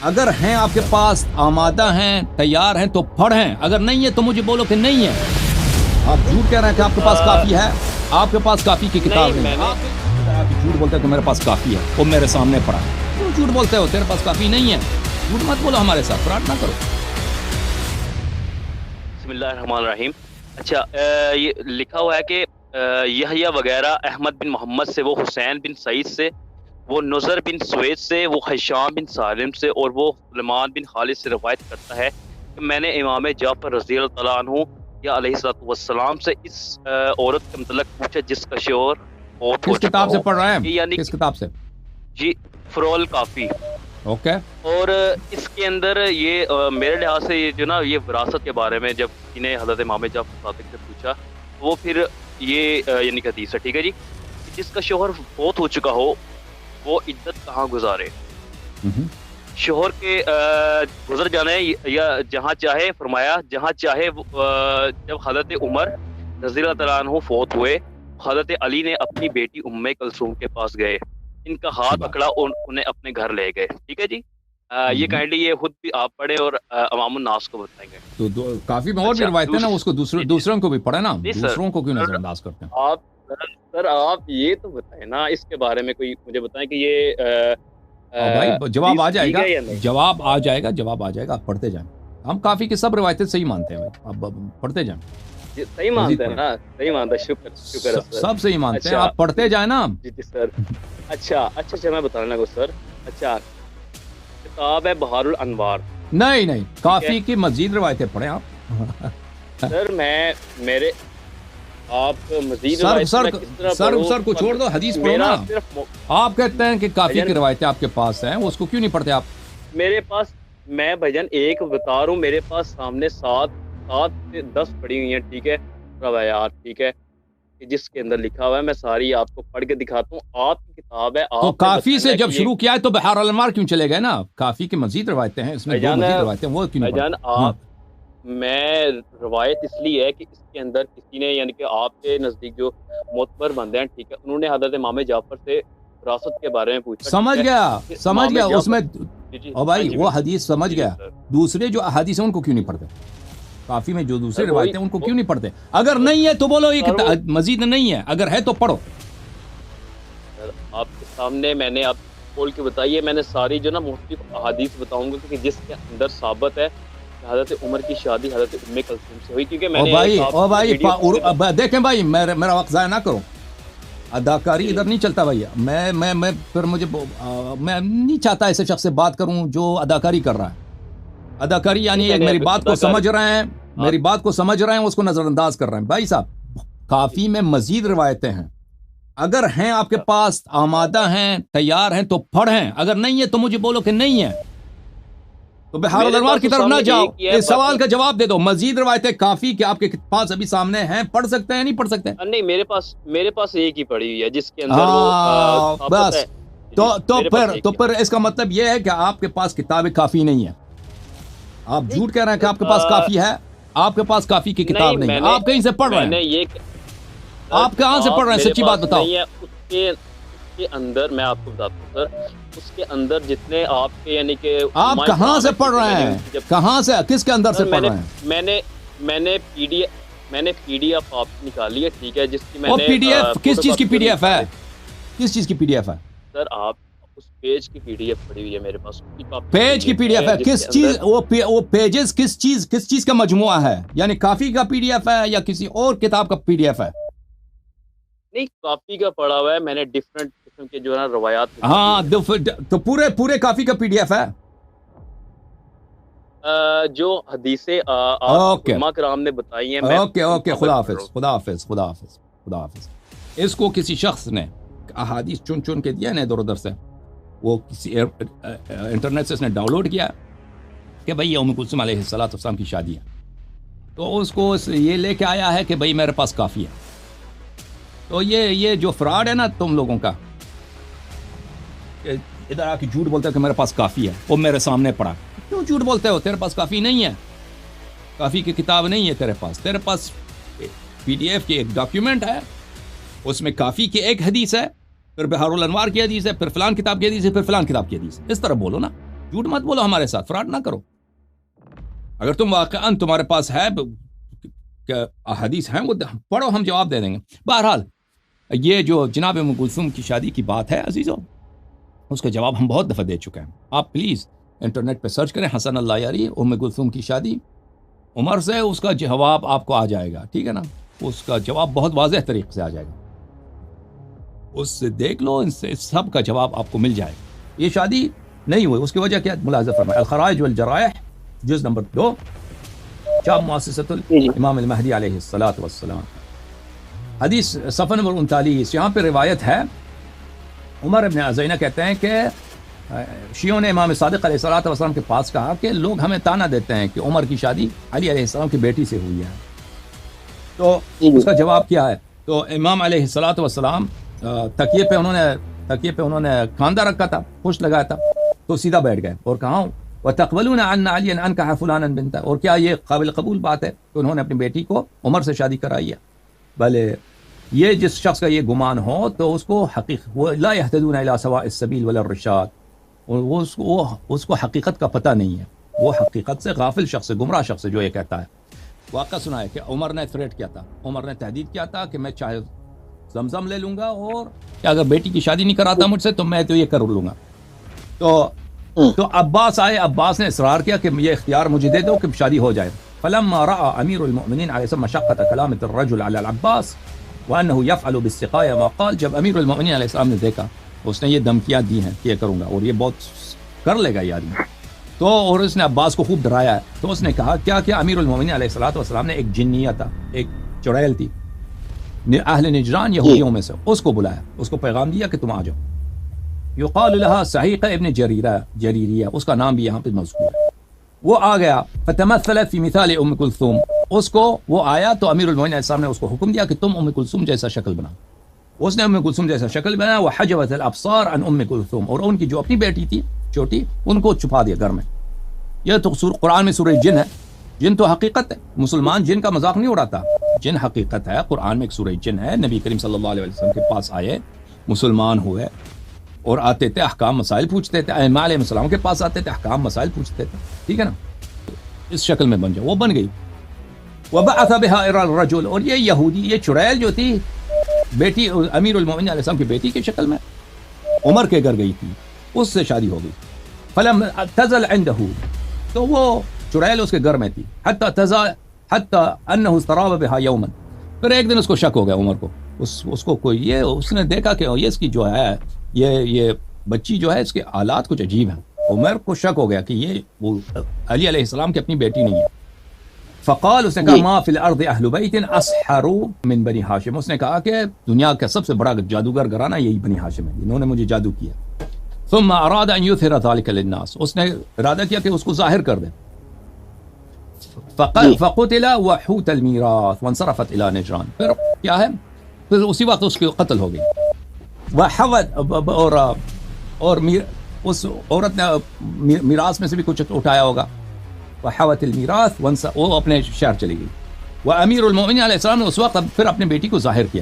اگر ہیں آپ کے پاس، آمادہ ہیں، تیار ہیں تو پڑھیں، اگر نہیں ہے تو مجھے بولو کہ نہیں ہے. آپ جھوٹ کہہ رہے ہیں کہ آپ کے پاس کافی ہے، آپ کے پاس کافی کی کتاب نہیں ہے. آپ جھوٹ بولتے ہیں کہ میرے پاس کافی ہے، وہ میرے سامنے پڑا. کیوں جھوٹ بولتے ہو؟ تیرے پاس کافی نہیں ہے. جھوٹ مت بولو ہمارے ساتھ، فراڈ نہ کرو. بسم اللہ الرحمن الرحیم. اچھا یہ لکھا ہوا ہے کہ یحییٰ وغیرہ احمد بن محمد سے، وہ حسین بن سعید سے، وہ نظر بن سوید سے، وہ ہشام بن سالم سے، اور وہ سلیمان بن خالد سے روایت کرتا ہے کہ میں نے امام جعفر رضی اللہ تعالیٰ عنہ یا علیہ الصلوۃ والسلام سے اس عورت کے متعلق پوچھا جس کا شوہر فوت ہو کس چکا کتاب سے ہو. پڑھ رہے ہیں؟ یعنی کس کتاب سے؟ جی فرول کافی. اوکے. اور اس کے اندر یہ میرے لحاظ سے یہ جو نا یہ وراثت کے بارے میں جب کسی نے حضرت امام جعفر صادق سے پوچھا وہ پھر یہ یعنی کہ حدیث ہے، ٹھیک ہے جی، جس کا شوہر فوت ہو چکا ہو وہ عدت کہاں گزارے. شوہر کے گزر جانے یا جہاں چاہے، فرمایا جہاں چاہے. جب حضرت عمر رضی اللہ تعالیٰ عنہ فوت ہوئے، حضرت علی نے اپنی بیٹی ام کلثوم کے پاس گئے، ان کا ہاتھ پکڑا اور انہیں اپنے گھر لے گئے. ٹھیک ہے جی. یہ کائنڈلی یہ خود بھی آپ پڑھیں اور عوام الناس کو بتائیں گے. تو کافی میں اور بھی روایتیں ہیں نا، اس کو دوسروں کو بھی پڑھیں نا، جی سر. دوسروں کو کیوں نظر انداز کرتے ہیں آپ سر آپ یہ تو بتائیں نا اس کے بارے میں، کوئی مجھے بتائیں کہ یہ بھائی جواب آ جائے گا، ٹھیک ہے یا نہیں؟ جواب آ جائے گا، جواب آ جائے گا. آپ پڑھتے جائیں. ہم کافی کی سب روایتیں صحیح مانتے ہیں بھائی، آپ پڑھتے جائیں. صحیح مانتے ہیں نا، صحیح مانتا ہے. شکر ہے سر. سب صحیح مانتے ہیں، آپ پڑھتے جائیں نا. جی جی سر. اچھا میں بتانے لگا سر. اچھا کتاب ہے بہار الانوار. نہیں کافی کی مزید روایتیں پڑھیں آپ. سر میرے آپ مزید سر کو چھوڑ دو، حدیث پڑھو نا. آپ کہتے ہیں کہ کافی کی روایتیں آپ کے پاس ہیں، اس کو کیوں نہیں پڑھتے آپ؟ میرے پاس میں بھجن ایک بتا رہا ہوں، میرے پاس سامنے 7 سے 10 پڑھی ہوئی ہیں، ٹھیک ہے، روایات، ٹھیک ہے، جس کے اندر لکھا ہوا ہے. میں ساری آپ کو پڑھ کے دکھاتا ہوں. آپ کی کتاب ہے. تو کافی سے جب شروع کیا ہے تو بہار الانوار کیوں چلے گئے نا؟ کافی کی مزید روایتیں ہیں، اس میں 2 مزید روایتیں، وہ کیوں نہیں پڑھتے؟ میں روایت اس لیے ہے کہ اس کے اندر کسی نے یعنی کہ آپ کے نزدیک جو معتبر بندے ہیں، ٹھیک ہے، انہوں نے حضرت امام جعفر سے وراثت کے بارے میں پوچھا. سمجھ گیا اس میں. او بھائی وہ حدیث سمجھ گیا. دوسرے جو احادیث ہیں ان کو کیوں نہیں پڑھتے؟ کافی میں جو دوسرے روایتیں ان کو کیوں نہیں پڑھتے؟ اگر نہیں ہے تو بولو یہ مزید نہیں ہے، اگر ہے تو پڑھو. آپ کے سامنے میں نے آپ کھول کے بتائی ہے. میں نے ساری جو نا مختلف احادیث بتاؤں گا کہ جس کے اندر ثابت ہے حضرت عمر کی شادی حضرت ام کلثوم سے ہوئی. کیونکہ میں نے دیکھیں بھائی میرا وقت ضائع نہ کرو. اداکاری ادھر نہیں چلتا بھائی. میں پھر میں نہیں چاہتا ایسے شخص سے بات کروں جو اداکاری کر رہا ہے. اداکاری یعنی میری بات کو سمجھ رہے ہیں، اس کو نظر انداز کر رہے ہیں. بھائی صاحب کافی میں مزید روایتیں ہیں، اگر ہیں آپ کے پاس، آمادہ ہیں، تیار ہیں تو پڑھیں، اگر نہیں ہے تو مجھے بولو کہ نہیں ہے. تو بہار الانوار کی طرف نہ جاؤ، اس سوال کا جواب دے دو. مزید روایتیں کافی کہ آپ کے پاس ابھی سامنے ہیں، پڑھ سکتے ہیں نہیں پڑھ سکتے؟ نہیں میرے پاس ایک ہی پڑھی ہوئی ہے جس کے اندر بس. تو پھر اس کا مطلب یہ ہے کہ آپ کے پاس کتاب کافی نہیں ہے. آپ جھوٹ کہہ رہے ہیں کہ آپ کے پاس کافی ہے. آپ کے پاس کافی کی کتاب نہیں ہے. آپ کہیں سے پڑھ رہے ہیں؟ آپ کہاں سے پڑھ رہے ہیں؟ سچی بات بتاؤ. کے اندر میں آپ کو بتاتا ہوں سر، اس کے اندر جتنے آپ کے یعنی کہ آپ کہاں سے پڑھ رہے ہیں؟ کہاں سے، کس کے اندر سے پڑھ رہے ہیں؟ میں نے پی ڈی ایف آپ نکالی ہے، ٹھیک ہے، جس کی میں نے پی ڈی ایف کس چیز کی پی ڈی ایف ہے؟ کس چیز کی پی ڈی ایف ہے سر؟ آپ اس پیج کی پی ڈی ایف پڑھی ہوئی ہے میرے پاس. پیج کی پی ڈی ایف ہے؟ کس چیز وہ پیجز کس چیز کا مجموعہ ہے؟ یعنی کافی کا پی ڈی ایف ہے یا کسی اور کتاب کا پی ڈی ایف ہے؟ نہیں کافی کا پڑھا ہوا ہے میں نے، ڈیفرنٹ قسم کے جو ہے نا روایات. ہاں تو پورے کافی کا پی ڈی ایف ہے جو حدیثیں علماء کرام نے بتائی ہیں. اوکے خدا حافظ. اس کو کسی شخص نے احادیث چن کے دیا نا ادھر ادھر سے، وہ کسی انٹرنیٹ سے اس نے ڈاؤن لوڈ کیا کہ بھائی ام کلثوم علیہ السلام کی شادی ہے، تو اس کو یہ لے کے آیا ہے کہ بھائی میرے پاس کافی ہے. تو یہ جو فراڈ ہے نا تم لوگوں کا، ادھر آ کے جھوٹ بولتے ہو کہ میرے پاس کافی ہے، وہ میرے سامنے پڑا. کیوں جھوٹ بولتے ہو؟ تیرے پاس کافی نہیں ہے، کافی کی کتاب نہیں ہے تیرے پاس پی ڈی ایف کی ایک ڈاکیومنٹ ہے، اس میں کافی کی ایک حدیث ہے، پھر بہار الانوار کی حدیث ہے، پھر فلان کتاب کی حدیث ہے، پھر فلان کتاب کی حدیث ہے. اس طرح بولو نا. جھوٹ مت بولو ہمارے ساتھ، فراڈ نہ کرو. اگر تم واقعا تمہارے پاس ہے کہ احادیث ہیں وہ پڑھو، ہم جواب دے دیں گے. بہرحال یہ جو جناب ام کلثوم کی شادی کی بات ہے عزیزو، اس کا جواب ہم بہت دفعہ دے چکے ہیں. آپ پلیز انٹرنیٹ پہ سرچ کریں حسن اللہ یاری ام کلثوم کی شادی عمر سے، اس کا جواب آپ کو آ جائے گا. ٹھیک ہے نا، اس کا جواب بہت واضح طریقے سے آ جائے گا. اس سے دیکھ لو، ان سے سب کا جواب آپ کو مل جائے گا. یہ شادی نہیں ہوئی، اس کی وجہ کیا؟ ملاحظہ فرمائے الخرائج والجرائح جز نمبر 2 چاپ مؤسسۃ الامام المہدی علیہ الصلاۃ والسلام، حدیث صفحہ نمبر 39. یہاں پہ روایت ہے، عمر ابن عزینہ کہتے ہیں کہ شیعوں نے امام صادق علیہ الصلاۃ والسلام کے پاس کہا کہ لوگ ہمیں تانا دیتے ہیں کہ عمر کی شادی علی علیہ السلام کی بیٹی سے ہوئی ہے. تو اس کا جواب کیا ہے؟ تو امام علیہ الصلاۃ والسلام تکیے پہ انہوں نے کاندھا رکھا تھا، پشت لگایا تھا، تو سیدھا بیٹھ گئے اور کہا وَتَقْبَلُونَ عَنَّ عَلِيًّا أَنْكَحَ فُلَانًا بِنْتَهُ، اور کیا یہ قابل قبول بات ہے کہ انہوں نے اپنی بیٹی کو عمر سے شادی کرائی ہے؟ بھلے یہ جس شخص کا یہ گمان ہو تو اس کو وہ لا يهتدون إلى سواء السبيل ولا الرشاد، اس کو حقیقت کا پتہ نہیں ہے، وہ حقیقت سے غافل شخص ہے، گمراہ شخص ہے جو یہ کہتا ہے. واقعہ سنا ہے کہ عمر نے تھریٹ کیا تھا، عمر نے تہدید کیا تھا کہ میں چاہے زمزم لے لوں گا اور کہ اگر بیٹی کی شادی نہیں کراتا مجھ سے تو میں تو یہ کر لوں گا. تو عباس آئے، عباس نے اصرار کیا کہ یہ اختیار مجھے دے دو کہ شادی ہو جائے. فلما رأى امیر المؤمنین علیہ السلام مشقۃ کلامۃ الرجل علی العباس وانه يفعل بالسقايه ما قال، جب امیر المؤمنین علیہ السلام نے دیکھا اس نے یہ دھمکیاں دی ہیں کہ یہ کروں گا اور یہ بہت کر لے گا یہ آدمی، تو اور اس نے عباس کو خوب ڈرایا ہے. تو اس نے کہا کیا امیر المؤمنین علیہ الصلوۃ والسلام نے ایک جنیہ تھا، ایک چڑیل تھی اہل نجران یہودیوں میں سے، اس کو بلایا، اس کو پیغام دیا کہ تم آ جاؤ. یقال لها صحیقہ ابن جریریہ، اس کا نام بھی یہاں پہ مذکور ہے. وہ آ گیا، فتمثلت فی مثال ام کلثوم، اس کو وہ آیا تو امیر المؤمنین علیہ السلام نے اس کو حکم دیا کہ تم ام کلثوم جیسا شکل بناؤ. اس نے ام کلثوم جیسا شکل بنایا. وحجبت الابصار عن ام کلثوم، اور ان کی جو اپنی بیٹی تھی چھوٹی ان کو چھپا دیا گھر میں. یہ تو قرآن میں سورہ جن ہے، جن تو حقیقت ہے، مسلمان جن کا مذاق نہیں اڑاتا، جن حقیقت ہے. قرآن میں ایک سورہ جن ہے، نبی کریم صلی اللہ علیہ وسلم کے پاس آئے، مسلمان ہوئے اور آتے تھے احکام مسائل پوچھتے تھے، ائمہ علیہ السلام کے پاس آتے تھے احکام مسائل پوچھتے تھے. ٹھیک ہے نا، اس شکل میں بن جائے، وہ بن گئی. وبعث بها الى الرجل، اور یہ یہودی، یہ چڑیل جو تھی بیٹی امیر المؤمنین علیہ السلام کی بیٹی کی شکل میں عمر کے گھر گئی تھی، اس سے شادی ہو گئی. فلم تزل عنده، تو وہ چڑیل اس کے گھر میں تھی. حتی انه استراب بها یوما، پھر ایک دن اس کو شک ہو گیا عمر کو، اس کو کوئی یہ اس نے دیکھا کہ یہ اس کی جو ہے یہ بچی جو ہے اس کے حالات کچھ عجیب ہیں. عمر کو شک ہو گیا کہ یہ وہ علی علیہ السلام کی اپنی بیٹی نہیں ہے. فقال، اس نے کہا ما فی الارض اہل بیت اسحر من بنی ہاشم، اس نے کہا کہ دنیا کا سب سے بڑا جادوگر گھرانہ یہی بنی ہاشم ہے، انہوں نے مجھے جادو کیا. ثم اراد ان یظہر ذلك للناس، اس نے ارادہ کیا کہ اس کو ظاہر کر دے. فقتل وحوت المیراث وانصرفت الى نجران، پھر کیا ہے، پھر اسی وقت اس کی قتل ہو گئی. وحوت، اور اس عورت نے میراث میں سے بھی کچھ اٹھایا ہوگا. وحوت المیراث، وہ اپنے شہر چلی گئی. وامیر المؤمنین علیہ السلام نے اس وقت پھر اپنی بیٹی کو ظاہر کیا.